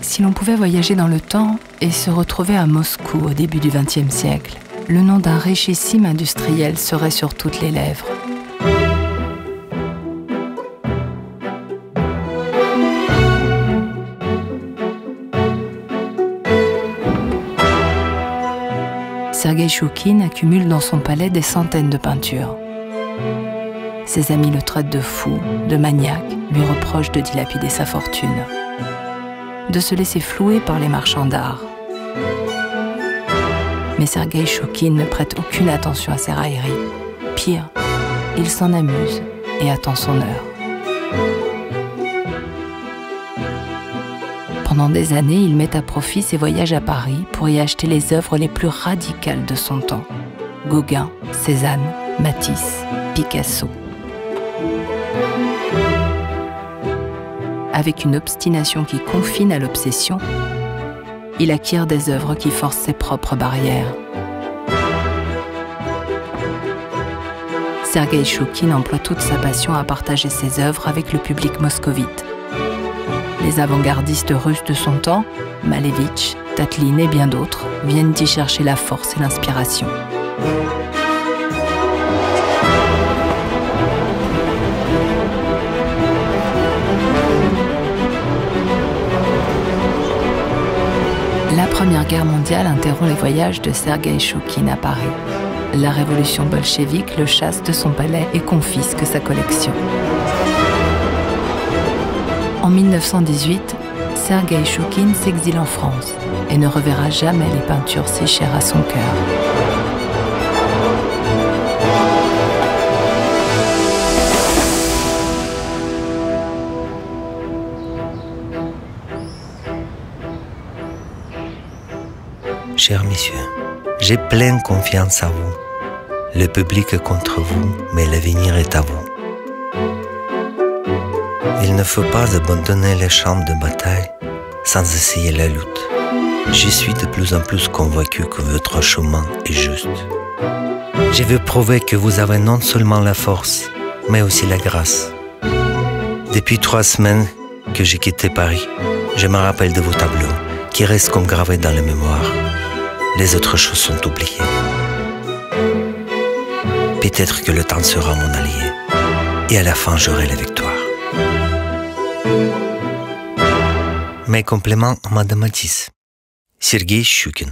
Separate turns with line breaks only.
Si l'on pouvait voyager dans le temps et se retrouver à Moscou au début du XXe siècle, le nom d'un richissime industriel serait sur toutes les lèvres. Sergueï Choukine accumule dans son palais des centaines de peintures. Ses amis le traitent de fou, de maniaque, lui reprochent de dilapider sa fortune, de se laisser flouer par les marchands d'art. Mais Sergueï Choukine ne prête aucune attention à ses railleries. Pire, il s'en amuse et attend son heure. Pendant des années, il met à profit ses voyages à Paris pour y acheter les œuvres les plus radicales de son temps. Gauguin, Cézanne, Matisse, Picasso. Avec une obstination qui confine à l'obsession, il acquiert des œuvres qui forcent ses propres barrières. Sergueï Choukine emploie toute sa passion à partager ses œuvres avec le public moscovite. Les avant-gardistes russes de son temps, Malevitch, Tatlin et bien d'autres, viennent y chercher la force et l'inspiration. La Première Guerre mondiale interrompt les voyages de Sergueï Choukine à Paris. La révolution bolchevique le chasse de son palais et confisque sa collection. En 1918, Sergueï Choukine s'exile en France et ne reverra jamais les peintures si chères à son cœur.
Chers messieurs, j'ai pleine confiance en vous. Le public est contre vous, mais l'avenir est à vous. Il ne faut pas abandonner les champs de bataille sans essayer la lutte. Je suis de plus en plus convaincu que votre chemin est juste. Je veux prouver que vous avez non seulement la force, mais aussi la grâce. Depuis 3 semaines que j'ai quitté Paris, je me rappelle de vos tableaux qui restent comme gravés dans la mémoire. Les autres choses sont oubliées. Peut-être que le temps sera mon allié, et à la fin j'aurai la victoire. Mes compliments à Madame Matisse. Sergueï Choukine.